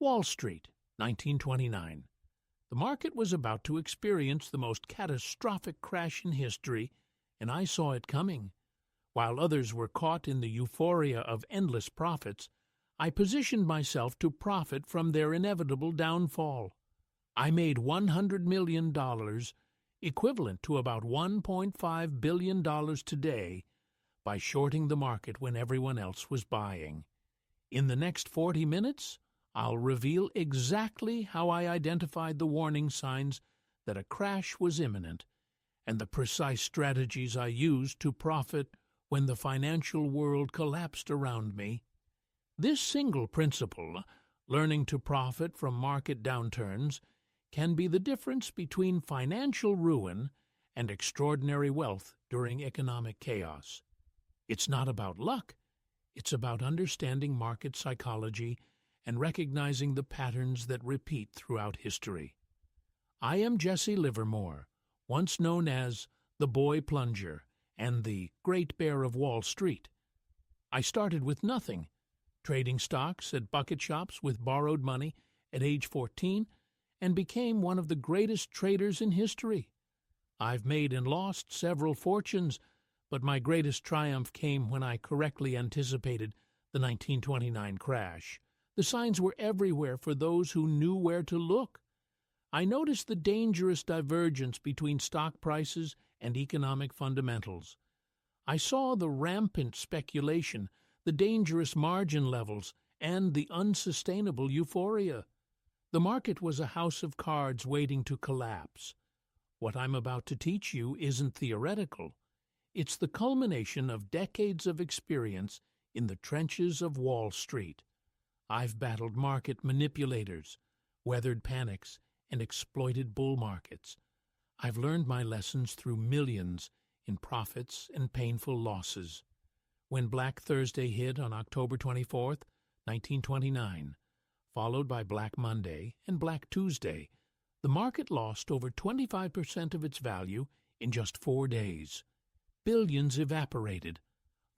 Wall Street, 1929. The market was about to experience the most catastrophic crash in history, and I saw it coming. While others were caught in the euphoria of endless profits, I positioned myself to profit from their inevitable downfall. I made $100 million, equivalent to about $1.5 billion today, by shorting the market when everyone else was buying. In the next 40 minutes, I'll reveal exactly how I identified the warning signs that a crash was imminent and the precise strategies I used to profit when the financial world collapsed around me. This single principle, learning to profit from market downturns, can be the difference between financial ruin and extraordinary wealth during economic chaos. It's not about luck. It's about understanding market psychology and recognizing the patterns that repeat throughout history. I am Jesse Livermore, once known as the Boy Plunger and the Great Bear of Wall Street. I started with nothing, trading stocks at bucket shops with borrowed money at age 14, and became one of the greatest traders in history. I've made and lost several fortunes, but my greatest triumph came when I correctly anticipated the 1929 crash. The signs were everywhere for those who knew where to look. I noticed the dangerous divergence between stock prices and economic fundamentals. I saw the rampant speculation, the dangerous margin levels, and the unsustainable euphoria. The market was a house of cards waiting to collapse. What I'm about to teach you isn't theoretical. It's the culmination of decades of experience in the trenches of Wall Street. I've battled market manipulators, weathered panics, and exploited bull markets. I've learned my lessons through millions in profits and painful losses. When Black Thursday hit on October 24th, 1929, followed by Black Monday and Black Tuesday, the market lost over 25% of its value in just 4 days. Billions evaporated.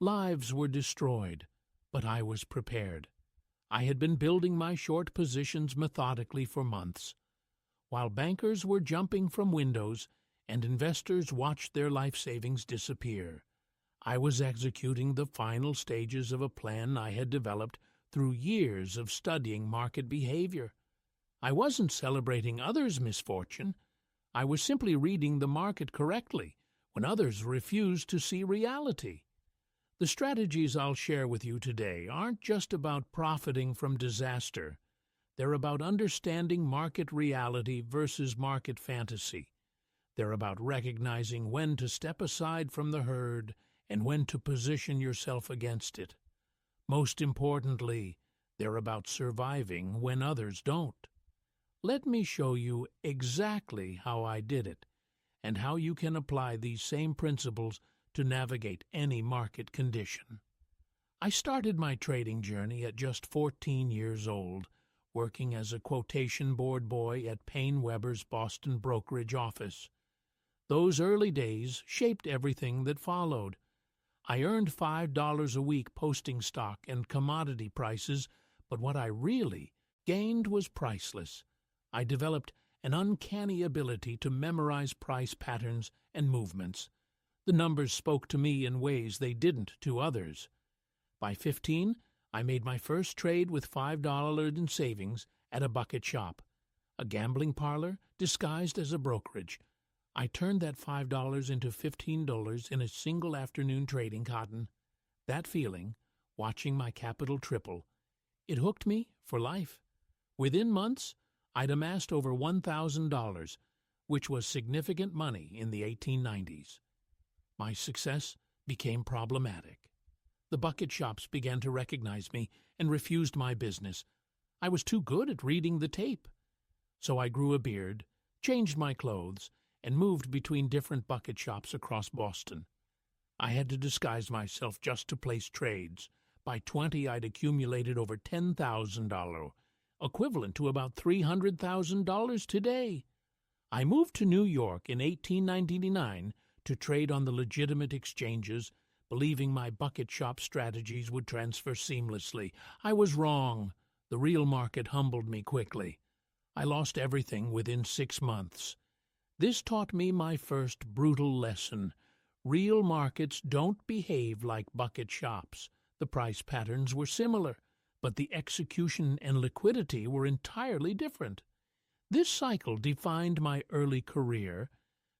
Lives were destroyed, but I was prepared. I had been building my short positions methodically for months. While bankers were jumping from windows and investors watched their life savings disappear, I was executing the final stages of a plan I had developed through years of studying market behavior. I wasn't celebrating others' misfortune. I was simply reading the market correctly when others refused to see reality. The strategies I'll share with you today aren't just about profiting from disaster. They're about understanding market reality versus market fantasy. They're about recognizing when to step aside from the herd and when to position yourself against it. Most importantly, they're about surviving when others don't. Let me show you exactly how I did it and how you can apply these same principles to navigate any market condition. I started my trading journey at just 14 years old, working as a quotation board boy at Payne Weber's Boston brokerage office. Those early days shaped everything that followed. I earned $5 a week posting stock and commodity prices, but what I really gained was priceless. I developed an uncanny ability to memorize price patterns and movements. The numbers spoke to me in ways they didn't to others. By 15, I made my first trade with $5 in savings at a bucket shop, a gambling parlor disguised as a brokerage. I turned that $5 into $15 in a single afternoon trading cotton. That feeling, watching my capital triple, it hooked me for life. Within months, I'd amassed over $1,000, which was significant money in the 1890s. My success became problematic. The bucket shops began to recognize me and refused my business. I was too good at reading the tape. So I grew a beard, changed my clothes, and moved between different bucket shops across Boston. I had to disguise myself just to place trades. By 20, I'd accumulated over $10,000, equivalent to about $300,000 today. I moved to New York in 1899 to trade on the legitimate exchanges, believing my bucket shop strategies would transfer seamlessly. I was wrong. The real market humbled me quickly. I lost everything within 6 months. This taught me my first brutal lesson. Real markets don't behave like bucket shops. The price patterns were similar, but the execution and liquidity were entirely different. This cycle defined my early career: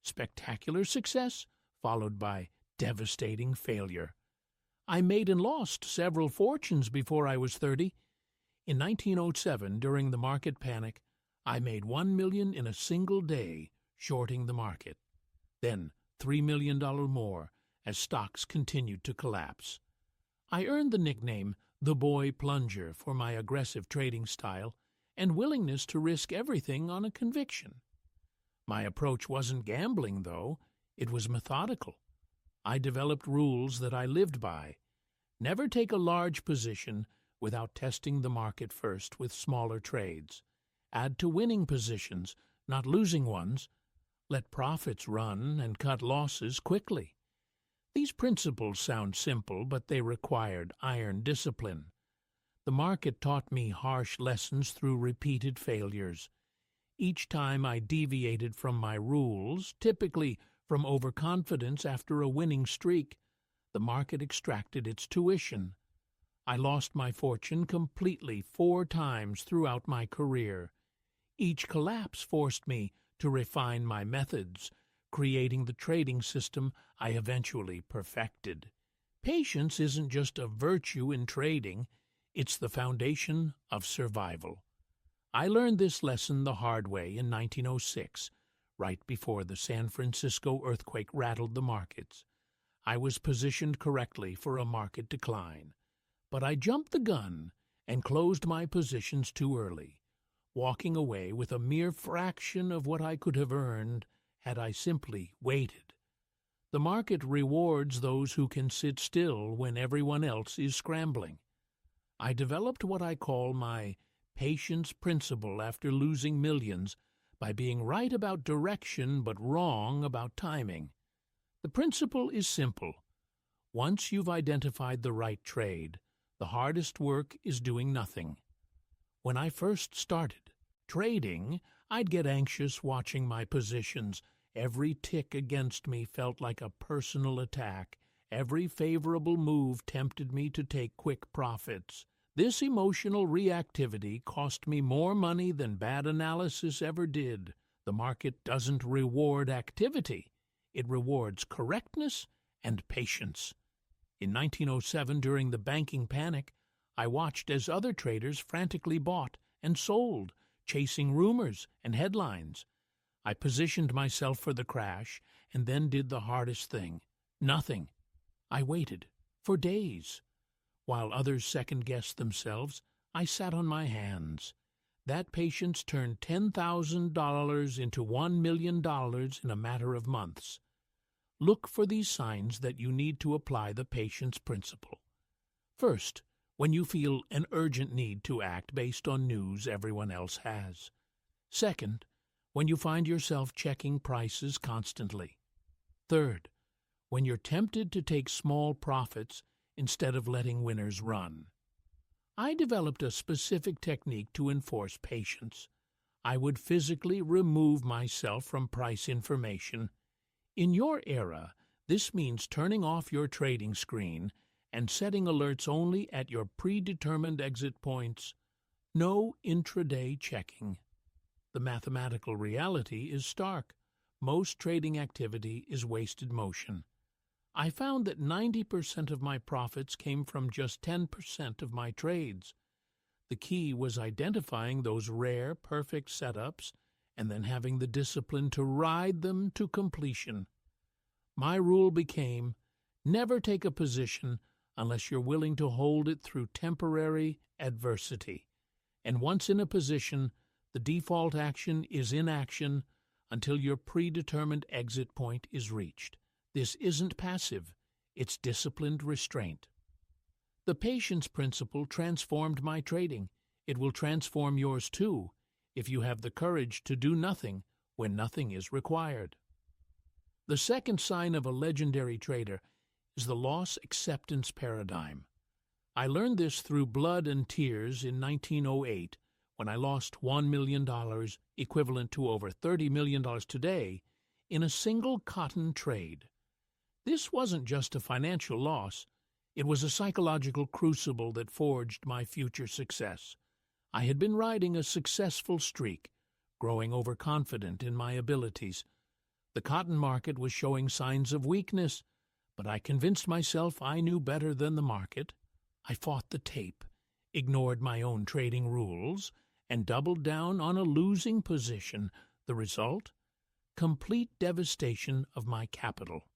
spectacular success followed by devastating failure. I made and lost several fortunes before I was 30. In 1907, during the market panic, I made $1 million in a single day shorting the market. Then $3 million more as stocks continued to collapse. I earned the nickname the Boy Plunger for my aggressive trading style and willingness to risk everything on a conviction. My approach wasn't gambling, though. It was methodical. I developed rules that I lived by. Never take a large position without testing the market first with smaller trades. Add to winning positions, not losing ones. Let profits run and cut losses quickly. These principles sound simple, but they required iron discipline. The market taught me harsh lessons through repeated failures. Each time I deviated from my rules, typically from overconfidence after a winning streak, the market extracted its tuition. I lost my fortune completely 4 times throughout my career. Each collapse forced me to refine my methods, creating the trading system I eventually perfected. Patience isn't just a virtue in trading, it's the foundation of survival. I learned this lesson the hard way in 1906, right before the San Francisco earthquake rattled the markets. I was positioned correctly for a market decline, but I jumped the gun and closed my positions too early, walking away with a mere fraction of what I could have earned had I simply waited. The market rewards those who can sit still when everyone else is scrambling. I developed what I call my patience principle after losing millions by being right about direction but wrong about timing. The principle is simple. Once you've identified the right trade, the hardest work is doing nothing. When I first started trading, I'd get anxious watching my positions. Every tick against me felt like a personal attack. Every favorable move tempted me to take quick profits. This emotional reactivity cost me more money than bad analysis ever did. The market doesn't reward activity. It rewards correctness and patience. In 1907, during the banking panic, I watched as other traders frantically bought and sold, chasing rumors and headlines. I positioned myself for the crash and then did the hardest thing: nothing. I waited for days. While others second-guessed themselves, I sat on my hands. That patience turned $10,000 into $1 million in a matter of months. Look for these signs that you need to apply the patience principle. First, when you feel an urgent need to act based on news everyone else has. Second, when you find yourself checking prices constantly. Third, when you're tempted to take small profits instead of letting winners run. I developed a specific technique to enforce patience. I would physically remove myself from price information. In your era, this means turning off your trading screen and setting alerts only at your predetermined exit points. No intraday checking. The mathematical reality is stark. Most trading activity is wasted motion. I found that 90% of my profits came from just 10% of my trades. The key was identifying those rare, perfect setups and then having the discipline to ride them to completion. My rule became, never take a position unless you're willing to hold it through temporary adversity. And once in a position, the default action is inaction until your predetermined exit point is reached. This isn't passive, it's disciplined restraint. The patience principle transformed my trading. It will transform yours too, if you have the courage to do nothing when nothing is required. The second sign of a legendary trader is the loss acceptance paradigm. I learned this through blood and tears in 1908 when I lost $1 million, equivalent to over $30 million today, in a single cotton trade. This wasn't just a financial loss. It was a psychological crucible that forged my future success. I had been riding a successful streak, growing overconfident in my abilities. The cotton market was showing signs of weakness, but I convinced myself I knew better than the market. I fought the tape, ignored my own trading rules, and doubled down on a losing position. The result? Complete devastation of my capital.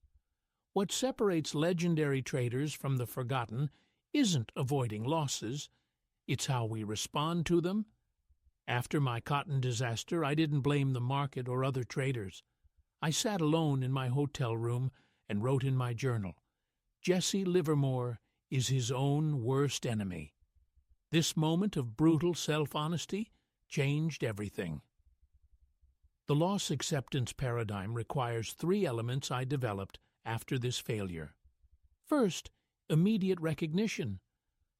What separates legendary traders from the forgotten isn't avoiding losses, it's how we respond to them. After my cotton disaster, I didn't blame the market or other traders. I sat alone in my hotel room and wrote in my journal, "Jesse Livermore is his own worst enemy." This moment of brutal self-honesty changed everything. The loss acceptance paradigm requires 3 elements I developed after this failure. First, immediate recognition.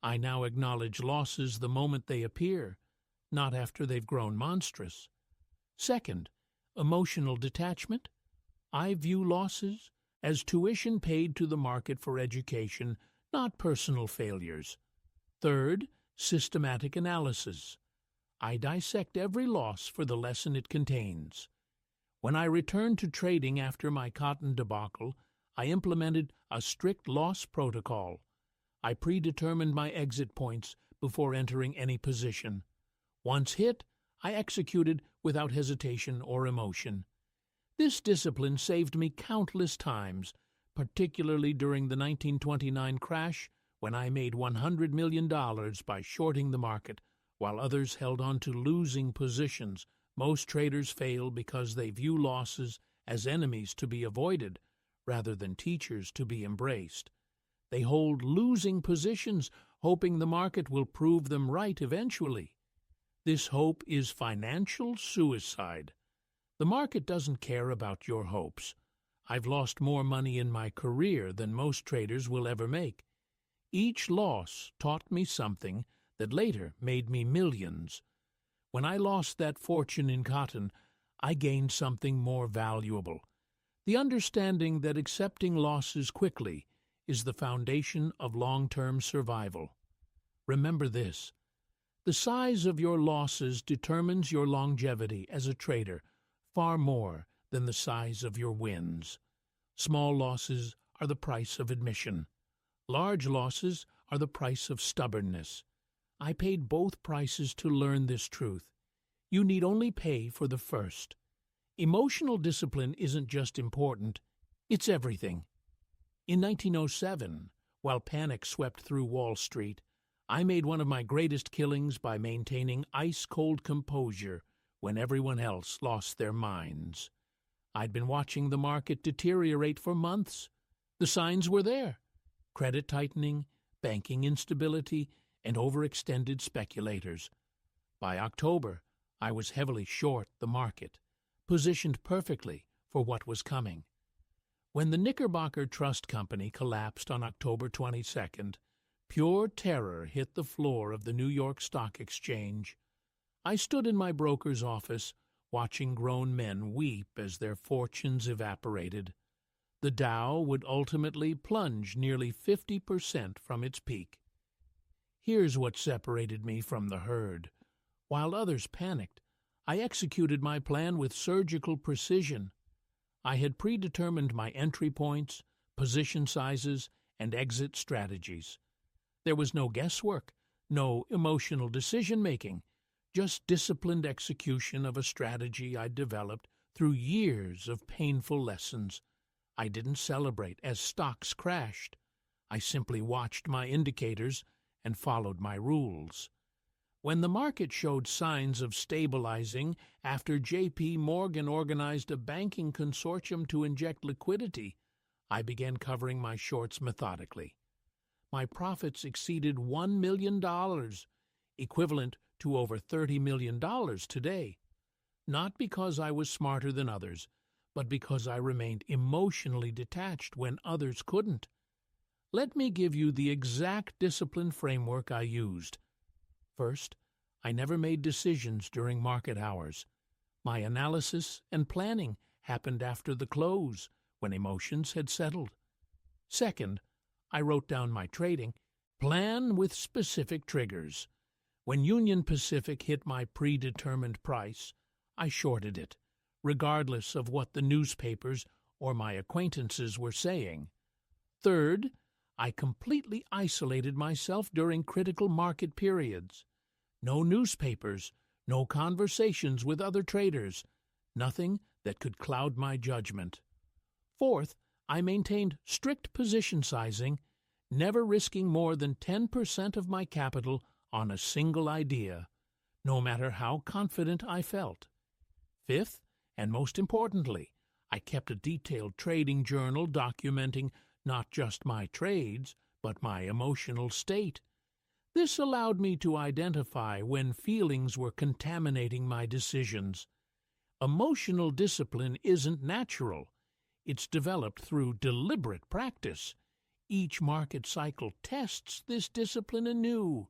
I now acknowledge losses the moment they appear, not after they've grown monstrous. Second, emotional detachment. I view losses as tuition paid to the market for education, not personal failures. Third, systematic analysis. I dissect every loss for the lesson it contains. When I returned to trading after my cotton debacle, I implemented a strict loss protocol. I predetermined my exit points before entering any position. Once hit, I executed without hesitation or emotion. This discipline saved me countless times, particularly during the 1929 crash when I made $100 million by shorting the market, while others held on to losing positions. Most traders fail because they view losses as enemies to be avoided rather than teachers to be embraced. They hold losing positions, hoping the market will prove them right eventually. This hope is financial suicide. The market doesn't care about your hopes. I've lost more money in my career than most traders will ever make. Each loss taught me something that later made me millions. When I lost that fortune in cotton, I gained something more valuable. The understanding that accepting losses quickly is the foundation of long-term survival. Remember this: the size of your losses determines your longevity as a trader far more than the size of your wins. Small losses are the price of admission. Large losses are the price of stubbornness. I paid both prices to learn this truth. You need only pay for the first. Emotional discipline isn't just important, it's everything. In 1907, while panic swept through Wall Street, I made one of my greatest killings by maintaining ice-cold composure when everyone else lost their minds. I'd been watching the market deteriorate for months. The signs were there: credit tightening, banking instability, and overextended speculators. By October, I was heavily short the market, positioned perfectly for what was coming. When the Knickerbocker Trust Company collapsed on October 22nd, pure terror hit the floor of the New York Stock Exchange. I stood in my broker's office, watching grown men weep as their fortunes evaporated. The Dow would ultimately plunge nearly 50% from its peak. Here's what separated me from the herd. While others panicked, I executed my plan with surgical precision. I had predetermined my entry points, position sizes, and exit strategies. There was no guesswork, no emotional decision-making, just disciplined execution of a strategy I'd developed through years of painful lessons. I didn't celebrate as stocks crashed. I simply watched my indicators and followed my rules. When the market showed signs of stabilizing after J.P. Morgan organized a banking consortium to inject liquidity, I began covering my shorts methodically. My profits exceeded $1 million, equivalent to over $30 million today, not because I was smarter than others, but because I remained emotionally detached when others couldn't. Let me give you the exact discipline framework I used. First, I never made decisions during market hours. My analysis and planning happened after the close, when emotions had settled. Second, I wrote down my trading plan with specific triggers. When Union Pacific hit my predetermined price, I shorted it, regardless of what the newspapers or my acquaintances were saying. Third, I completely isolated myself during critical market periods. No newspapers, no conversations with other traders, nothing that could cloud my judgment. Fourth, I maintained strict position sizing, never risking more than 10% of my capital on a single idea, no matter how confident I felt. Fifth, and most importantly, I kept a detailed trading journal documenting not just my trades, but my emotional state. This allowed me to identify when feelings were contaminating my decisions. Emotional discipline isn't natural. It's developed through deliberate practice. Each market cycle tests this discipline anew.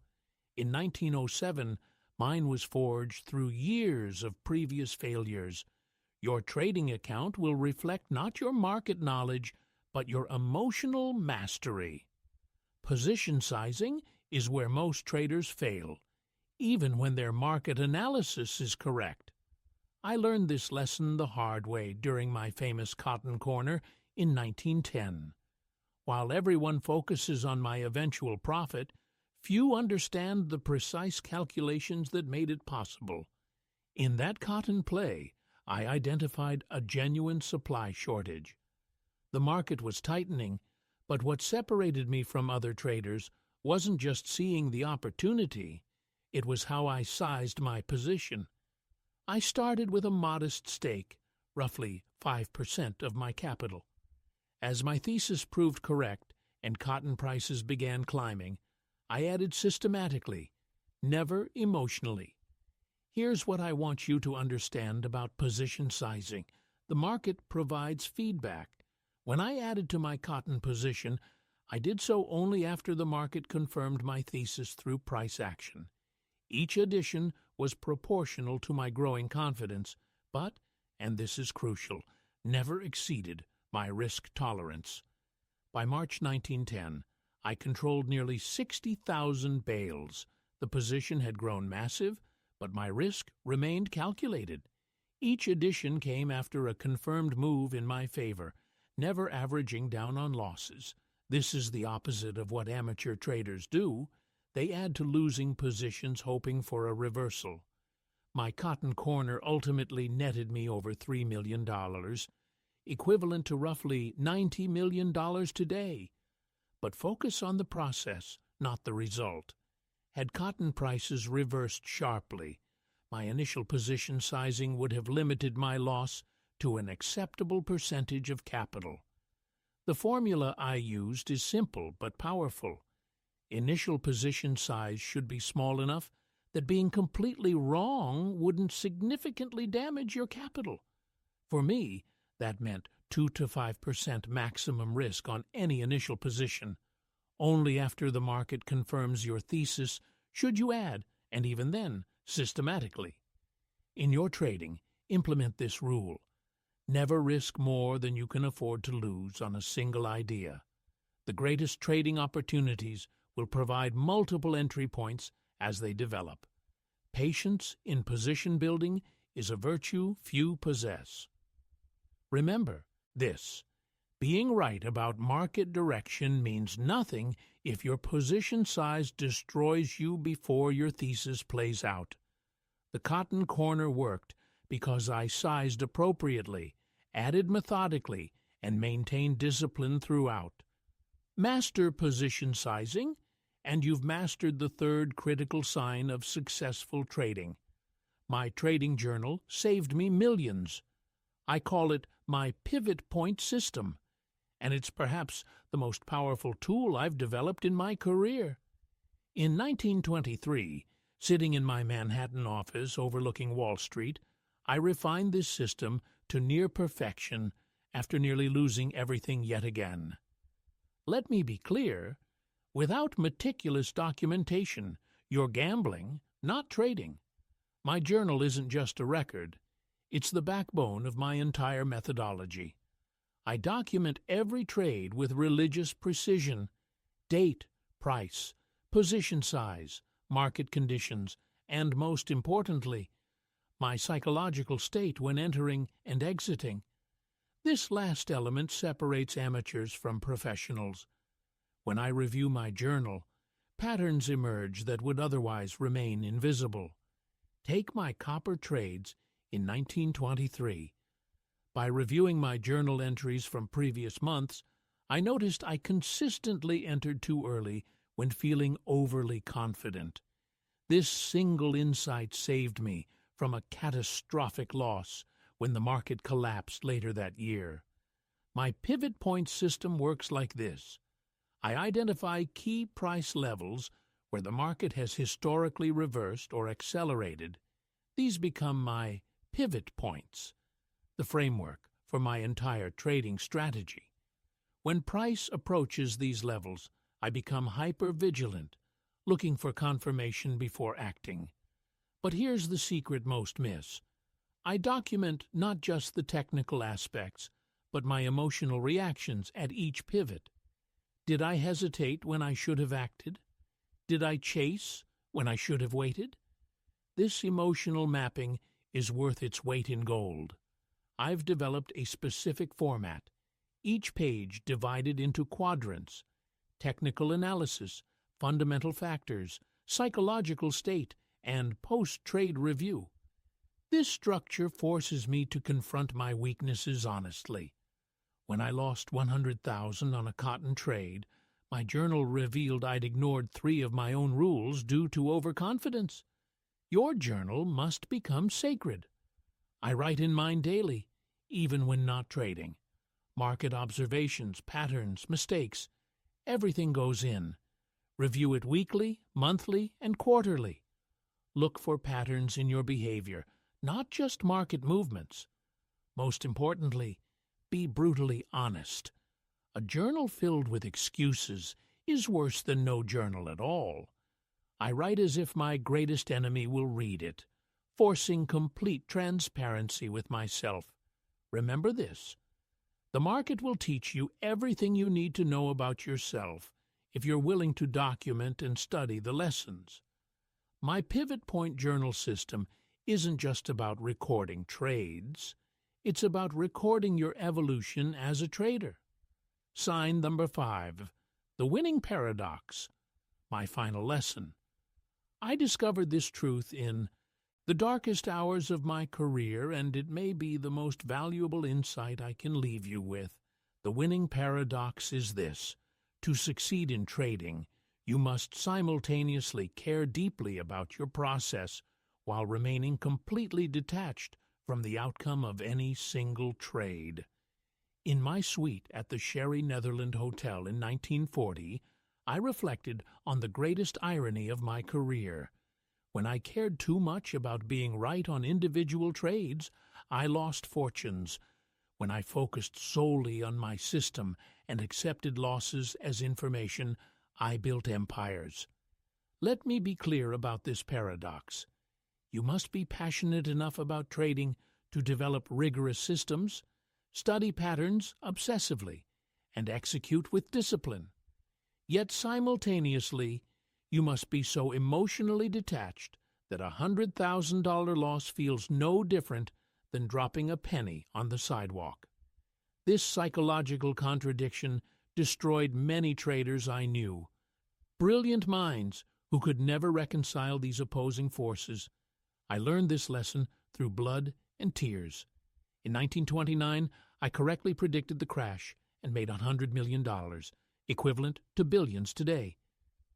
In 1907, mine was forged through years of previous failures. Your trading account will reflect not your market knowledge, but your emotional mastery. Position sizing is where most traders fail, even when their market analysis is correct. I learned this lesson the hard way during my famous cotton corner in 1910. While everyone focuses on my eventual profit, few understand the precise calculations that made it possible. In that cotton play, I identified a genuine supply shortage. The market was tightening, but what separated me from other traders wasn't just seeing the opportunity, it was how I sized my position. I started with a modest stake, roughly 5% of my capital. As my thesis proved correct and cotton prices began climbing, I added systematically, never emotionally. Here's what I want you to understand about position sizing. The market provides feedback. When I added to my cotton position, I did so only after the market confirmed my thesis through price action. Each addition was proportional to my growing confidence, but, and this is crucial, never exceeded my risk tolerance. By March 1910, I controlled nearly 60,000 bales. The position had grown massive, but my risk remained calculated. Each addition came after a confirmed move in my favor, never averaging down on losses. This is the opposite of what amateur traders do. They add to losing positions hoping for a reversal. My cotton corner ultimately netted me over $3 million, equivalent to roughly $90 million today. But focus on the process, not the result. Had cotton prices reversed sharply, my initial position sizing would have limited my loss to an acceptable percentage of capital. The formula I used is simple but powerful. Initial position size should be small enough that being completely wrong wouldn't significantly damage your capital. For me, that meant 2 to 5% maximum risk on any initial position. Only after the market confirms your thesis should you add, and even then, systematically. In your trading, implement this rule. Never risk more than you can afford to lose on a single idea. The greatest trading opportunities will provide multiple entry points as they develop. Patience in position building is a virtue few possess. Remember this: being right about market direction means nothing if your position size destroys you before your thesis plays out. The cotton corner worked because I sized appropriately, added methodically, and maintained discipline throughout. Master position sizing, and you've mastered the third critical sign of successful trading. My trading journal saved me millions. I call it my pivot point system, and it's perhaps the most powerful tool I've developed in my career. In 1923, sitting in my Manhattan office overlooking Wall Street, I refined this system to near perfection after nearly losing everything yet again. Let me be clear, without meticulous documentation, you're gambling, not trading. My journal isn't just a record. It's the backbone of my entire methodology. I document every trade with religious precision: date, price, position size, market conditions, and most importantly, my psychological state when entering and exiting. This last element separates amateurs from professionals. When I review my journal, patterns emerge that would otherwise remain invisible. Take my copper trades in 1923. By reviewing my journal entries from previous months, I noticed I consistently entered too early when feeling overly confident. This single insight saved me from a catastrophic loss when the market collapsed later that year. My pivot point system works like this. I identify key price levels where the market has historically reversed or accelerated. These become my pivot points, the framework for my entire trading strategy. When price approaches these levels, I become hyper-vigilant, looking for confirmation before acting. But here's the secret most miss. I document not just the technical aspects, but my emotional reactions at each pivot. Did I hesitate when I should have acted? Did I chase when I should have waited? This emotional mapping is worth its weight in gold. I've developed a specific format, each page divided into quadrants: technical analysis, fundamental factors, psychological state, and post-trade review. This structure forces me to confront my weaknesses honestly. When I lost $100,000 on a cotton trade, my journal revealed I'd ignored 3 of my own rules due to overconfidence. Your journal must become sacred. I write in mine daily, even when not trading. Market observations, patterns, mistakes, everything goes in. Review it weekly, monthly, and quarterly. Look for patterns in your behavior, not just market movements. Most importantly, be brutally honest. A journal filled with excuses is worse than no journal at all. I write as if my greatest enemy will read it, forcing complete transparency with myself. Remember this: the market will teach you everything you need to know about yourself if you're willing to document and study the lessons. My pivot point journal system isn't just about recording trades. It's about recording your evolution as a trader. Sign number 5, the winning paradox. My final lesson. I discovered this truth in the darkest hours of my career, and it may be the most valuable insight I can leave you with. The winning paradox is this: to succeed in trading, you must simultaneously care deeply about your process while remaining completely detached from the outcome of any single trade. In my suite at the Sherry Netherland Hotel in 1940, I reflected on the greatest irony of my career. When I cared too much about being right on individual trades, I lost fortunes. When I focused solely on my system and accepted losses as information, I built empires. Let me be clear about this paradox. You must be passionate enough about trading to develop rigorous systems, study patterns obsessively, and execute with discipline. Yet simultaneously, you must be so emotionally detached that a $100,000 loss feels no different than dropping a penny on the sidewalk. This psychological contradiction destroyed many traders I knew. Brilliant minds who could never reconcile these opposing forces. I learned this lesson through blood and tears. In 1929, I correctly predicted the crash and made $100 million, equivalent to billions today.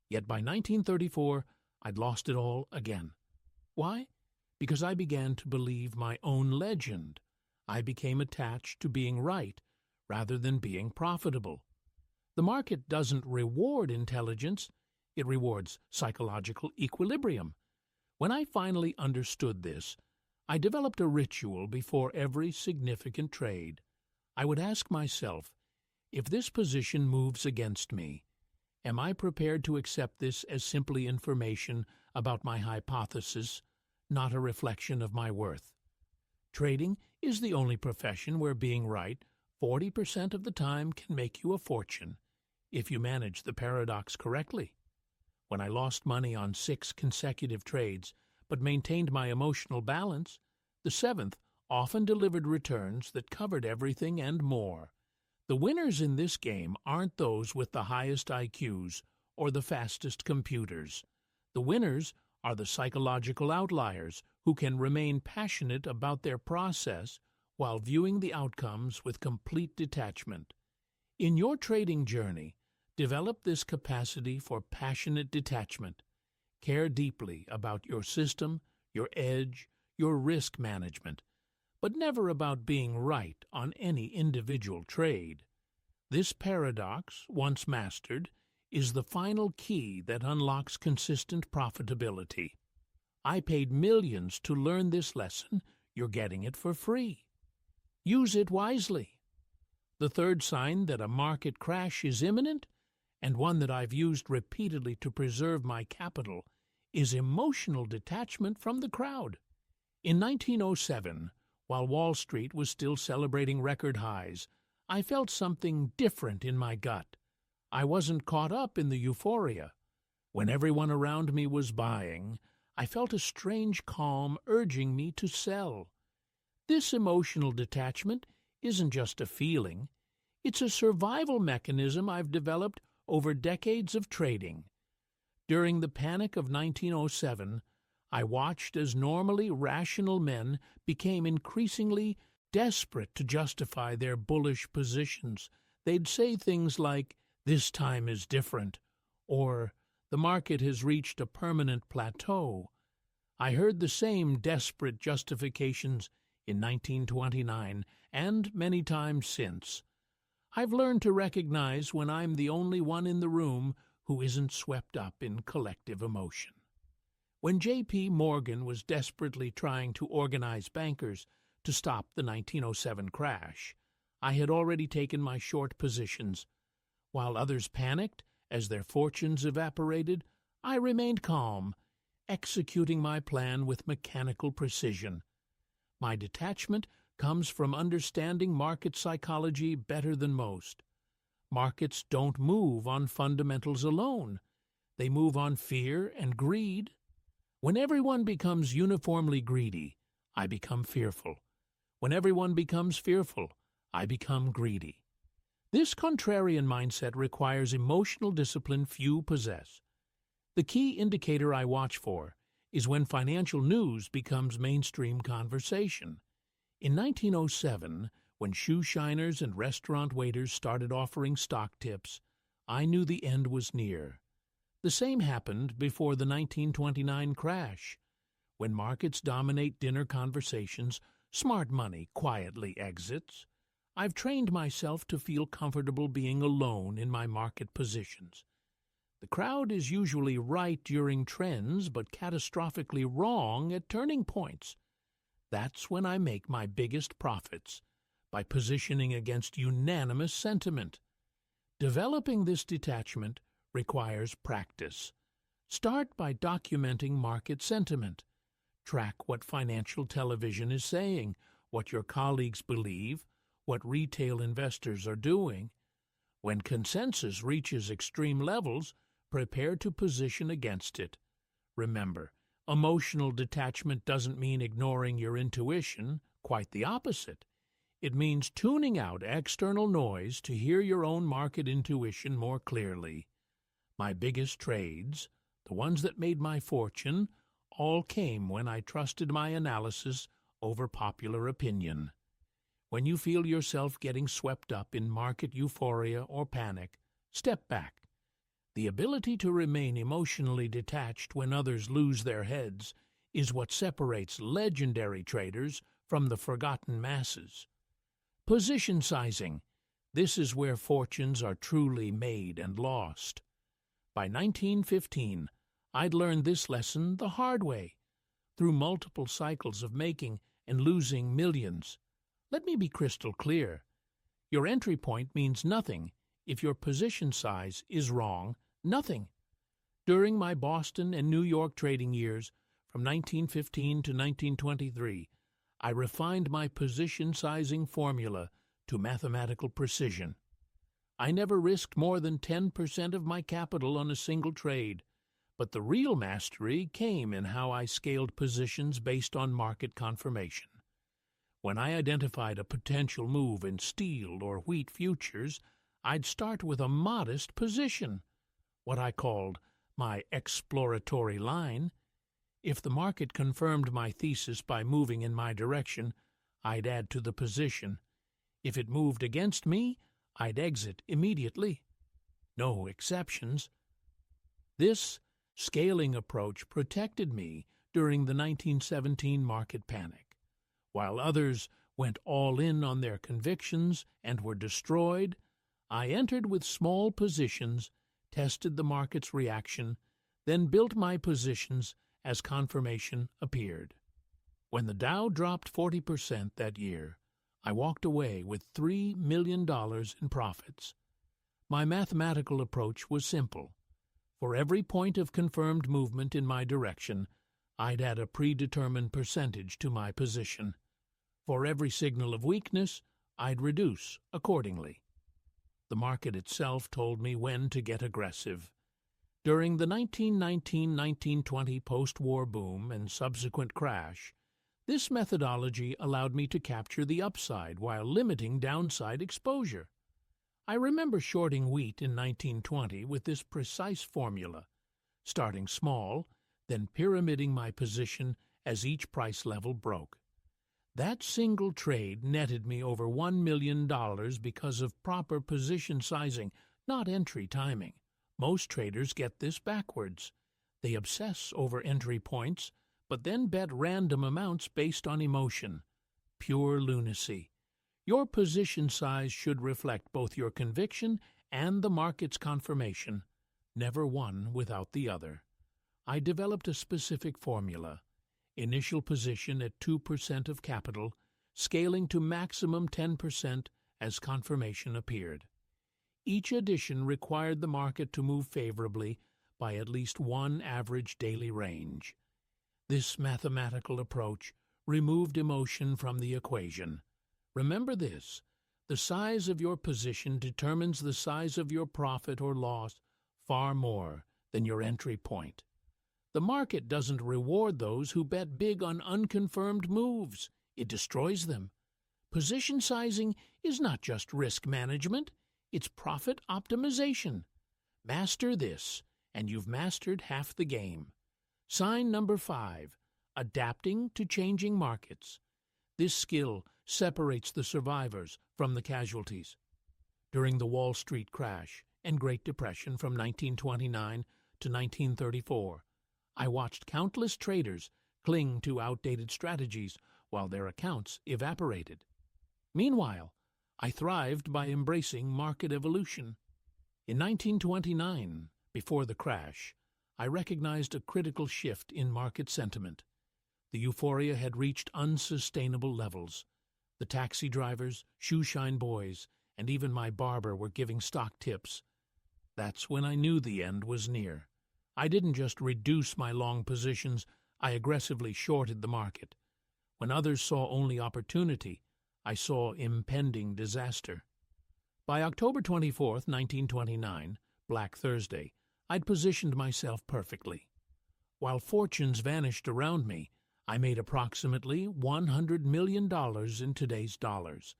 Yet by 1934, I'd lost it all again. Why? Because I began to believe my own legend. I became attached to being right rather than being profitable. The market doesn't reward intelligence, it rewards psychological equilibrium. When I finally understood this, I developed a ritual before every significant trade. I would ask myself, If this position moves against me, am I prepared to accept this as simply information about my hypothesis, not a reflection of my worth? Trading is the only profession where being right 40% of the time can make you a fortune, if you manage the paradox correctly. When I lost money on 6 consecutive trades, but maintained my emotional balance, the 7th often delivered returns that covered everything and more. The winners in this game aren't those with the highest IQs or the fastest computers. The winners are the psychological outliers who can remain passionate about their process while viewing the outcomes with complete detachment. In your trading journey, develop this capacity for passionate detachment. Care deeply about your system, your edge, your risk management, but never about being right on any individual trade. This paradox, once mastered, is the final key that unlocks consistent profitability. I paid millions to learn this lesson. You're getting it for free. Use it wisely. The third sign that a market crash is imminent, and one that I've used repeatedly to preserve my capital, is emotional detachment from the crowd. In 1907, while Wall Street was still celebrating record highs, I felt something different in my gut. I wasn't caught up in the euphoria. When everyone around me was buying, I felt a strange calm urging me to sell. This emotional detachment isn't just a feeling. It's a survival mechanism I've developed over decades of trading. During the panic of 1907, I watched as normally rational men became increasingly desperate to justify their bullish positions. They'd say things like, "This time is different," or "The market has reached a permanent plateau." I heard the same desperate justifications in 1929 and many times since. I've learned to recognize when I'm the only one in the room who isn't swept up in collective emotion. When J.P. Morgan was desperately trying to organize bankers to stop the 1907 crash, I had already taken my short positions. While others panicked as their fortunes evaporated, I remained calm, executing my plan with mechanical precision. My detachment comes from understanding market psychology better than most. Markets don't move on fundamentals alone. They move on fear and greed. When everyone becomes uniformly greedy, I become fearful. When everyone becomes fearful, I become greedy. This contrarian mindset requires emotional discipline few possess. The key indicator I watch for is when financial news becomes mainstream conversation. In 1907, when shoe shiners and restaurant waiters started offering stock tips, I knew the end was near. The same happened before the 1929 crash. When markets dominate dinner conversations, smart money quietly exits. I've trained myself to feel comfortable being alone in my market positions. The crowd is usually right during trends, but catastrophically wrong at turning points. That's when I make my biggest profits, by positioning against unanimous sentiment. Developing this detachment requires practice. Start by documenting market sentiment. Track what financial television is saying, what your colleagues believe, what retail investors are doing. When consensus reaches extreme levels, prepare to position against it. Remember, emotional detachment doesn't mean ignoring your intuition, quite the opposite. It means tuning out external noise to hear your own market intuition more clearly. My biggest trades, the ones that made my fortune, all came when I trusted my analysis over popular opinion. When you feel yourself getting swept up in market euphoria or panic, step back. The ability to remain emotionally detached when others lose their heads is what separates legendary traders from the forgotten masses. Position sizing. This is where fortunes are truly made and lost. By 1915, I'd learned this lesson the hard way, through multiple cycles of making and losing millions. Let me be crystal clear. Your entry point means nothing if your position size is wrong, nothing. During my Boston and New York trading years, from 1915 to 1923, I refined my position sizing formula to mathematical precision. I never risked more than 10% of my capital on a single trade, but the real mastery came in how I scaled positions based on market confirmation. When I identified a potential move in steel or wheat futures, I'd start with a modest position, what I called my exploratory line. If the market confirmed my thesis by moving in my direction, I'd add to the position. If it moved against me, I'd exit immediately. No exceptions. This scaling approach protected me during the 1917 market panic. While others went all in on their convictions and were destroyed, I entered with small positions, tested the market's reaction, then built my positions as confirmation appeared. When the Dow dropped 40% that year, I walked away with $3 million in profits. My mathematical approach was simple. For every point of confirmed movement in my direction, I'd add a predetermined percentage to my position. For every signal of weakness, I'd reduce accordingly. The market itself told me when to get aggressive. During the 1919-1920 post-war boom and subsequent crash, this methodology allowed me to capture the upside while limiting downside exposure. I remember shorting wheat in 1920 with this precise formula, starting small, then pyramiding my position as each price level broke. That single trade netted me over $1 million because of proper position sizing, not entry timing. Most traders get this backwards. They obsess over entry points, but then bet random amounts based on emotion. Pure lunacy. Your position size should reflect both your conviction and the market's confirmation, never one without the other. I developed a specific formula. Initial position at 2% of capital, scaling to maximum 10% as confirmation appeared. Each addition required the market to move favorably by at least one average daily range. This mathematical approach removed emotion from the equation. Remember this: the size of your position determines the size of your profit or loss far more than your entry point. The market doesn't reward those who bet big on unconfirmed moves. It destroys them. Position sizing is not just risk management, it's profit optimization. Master this, and you've mastered half the game. Sign number 5, adapting to changing markets. This skill separates the survivors from the casualties. During the Wall Street crash and Great Depression from 1929 to 1934, I watched countless traders cling to outdated strategies while their accounts evaporated. Meanwhile, I thrived by embracing market evolution. In 1929, before the crash, I recognized a critical shift in market sentiment. The euphoria had reached unsustainable levels. The taxi drivers, shoeshine boys, and even my barber were giving stock tips. That's when I knew the end was near. I didn't just reduce my long positions, I aggressively shorted the market. When others saw only opportunity, I saw impending disaster. By October 24, 1929, Black Thursday, I'd positioned myself perfectly. While fortunes vanished around me, I made approximately $100 million in today's dollars.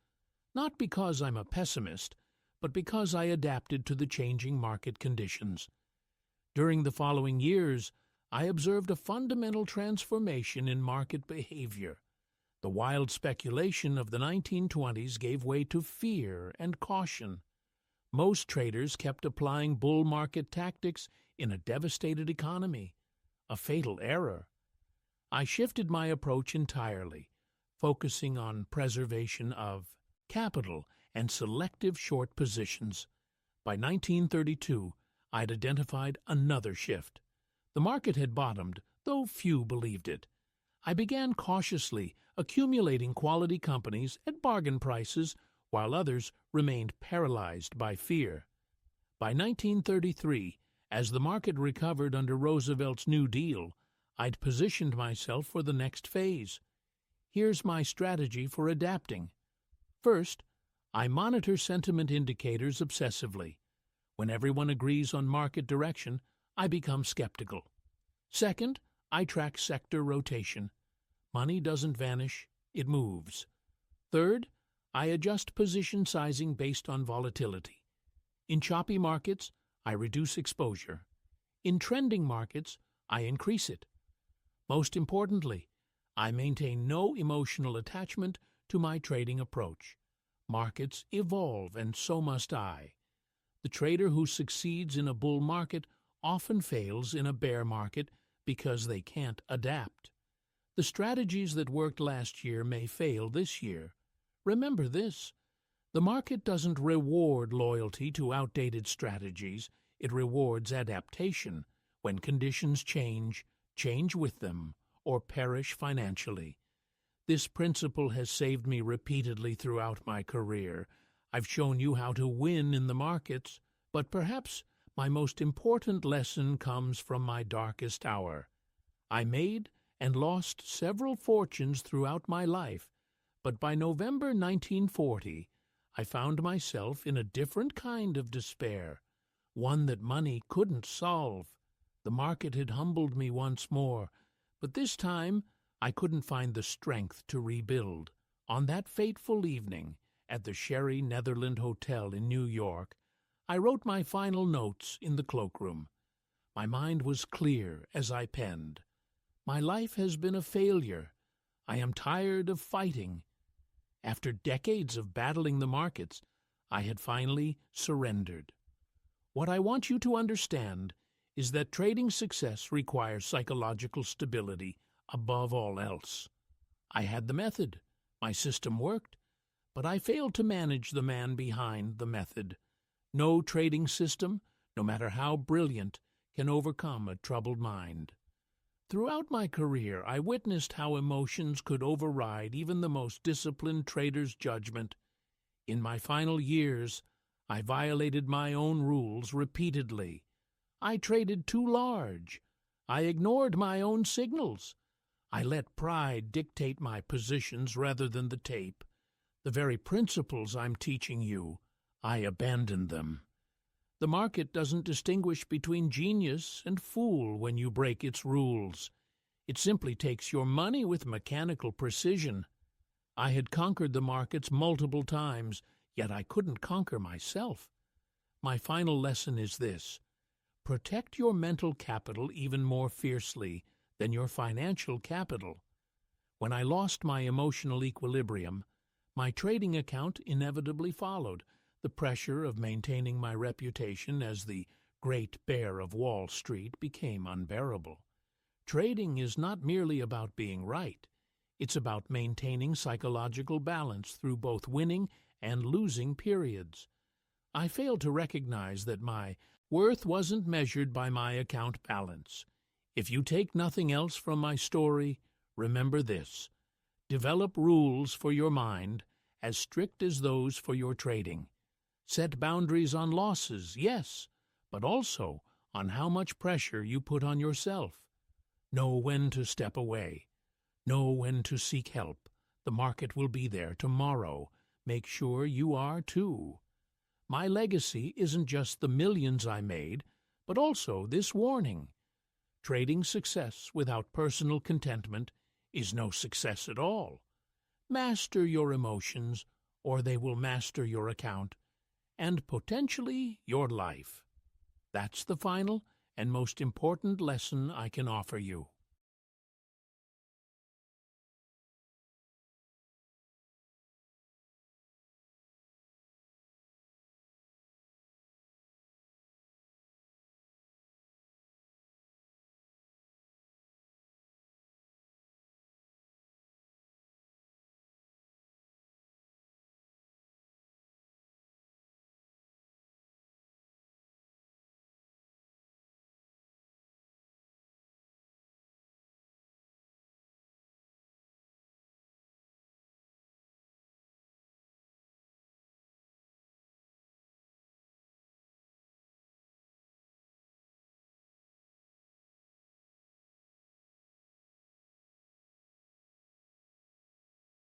Not because I'm a pessimist, but because I adapted to the changing market conditions. During the following years, I observed a fundamental transformation in market behavior. The wild speculation of the 1920s gave way to fear and caution. Most traders kept applying bull market tactics in a devastated economy, a fatal error. I shifted my approach entirely, focusing on preservation of capital and selective short positions. By 1932, I'd identified another shift. The market had bottomed, though few believed it. I began cautiously accumulating quality companies at bargain prices while others remained paralyzed by fear. By 1933, as the market recovered under Roosevelt's New Deal, I'd positioned myself for the next phase. Here's my strategy for adapting. First, I monitor sentiment indicators obsessively. When everyone agrees on market direction, I become skeptical. Second, I track sector rotation. Money doesn't vanish, it moves. Third, I adjust position sizing based on volatility. In choppy markets, I reduce exposure. In trending markets, I increase it. Most importantly, I maintain no emotional attachment to my trading approach. Markets evolve, and so must I. The trader who succeeds in a bull market often fails in a bear market because they can't adapt. The strategies that worked last year may fail this year. Remember this: the market doesn't reward loyalty to outdated strategies, it rewards adaptation. When conditions change, change with them, or perish financially. This principle has saved me repeatedly throughout my career. I've shown you how to win in the markets, but perhaps my most important lesson comes from my darkest hour. I made and lost several fortunes throughout my life, but by November 1940, I found myself in a different kind of despair, one that money couldn't solve. The market had humbled me once more, but this time I couldn't find the strength to rebuild. On that fateful evening, at the Sherry Netherland Hotel in New York, I wrote my final notes in the cloakroom. My mind was clear as I penned. My life has been a failure. I am tired of fighting. After decades of battling the markets, I had finally surrendered. What I want you to understand is that trading success requires psychological stability above all else. I had the method. My system worked, but I failed to manage the man behind the method. No trading system, no matter how brilliant, can overcome a troubled mind. Throughout my career, I witnessed how emotions could override even the most disciplined trader's judgment. In my final years, I violated my own rules repeatedly. I traded too large. I ignored my own signals. I let pride dictate my positions rather than the tape. The very principles I'm teaching you, I abandoned them. The market doesn't distinguish between genius and fool when you break its rules. It simply takes your money with mechanical precision. I had conquered the markets multiple times, yet I couldn't conquer myself. My final lesson is this: protect your mental capital even more fiercely than your financial capital. When I lost my emotional equilibrium, my trading account inevitably followed. The pressure of maintaining my reputation as the great bear of Wall Street became unbearable. Trading is not merely about being right. It's about maintaining psychological balance through both winning and losing periods. I failed to recognize that my worth wasn't measured by my account balance. If you take nothing else from my story, remember this: develop rules for your mind as strict as those for your trading. Set boundaries on losses, yes, but also on how much pressure you put on yourself. Know when to step away. Know when to seek help. The market will be there tomorrow. Make sure you are too. My legacy isn't just the millions I made, but also this warning. Trading success without personal contentment is no success at all. Master your emotions, or they will master your account, and potentially your life. That's the final and most important lesson I can offer you.